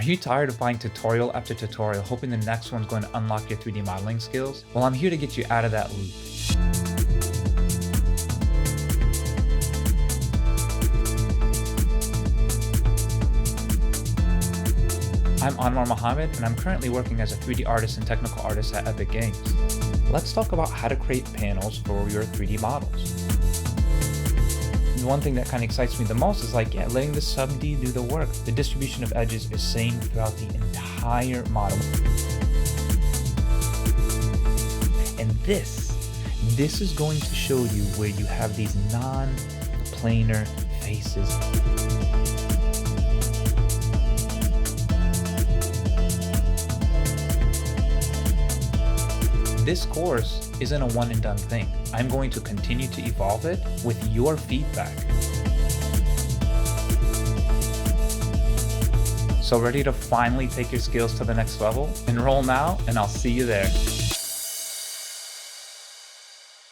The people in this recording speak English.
you tired of buying tutorial after tutorial, hoping the next one's going to unlock your 3D modeling skills? Well, I'm here to get you out of that loop. I'm Anwar Mohammed, and I'm currently working as a 3D artist and technical artist at Epic Games. Let's talk about how to create panels for your 3D models. The one thing that kind of excites me the most is letting the sub-D do the work. The distribution of edges is same throughout the entire model. And this is going to show you where you have these non-planar faces. This course isn't a one and done thing. I'm going to continue to evolve it with your feedback. So ready to finally take your skills to the next level? Enroll now and I'll see you there.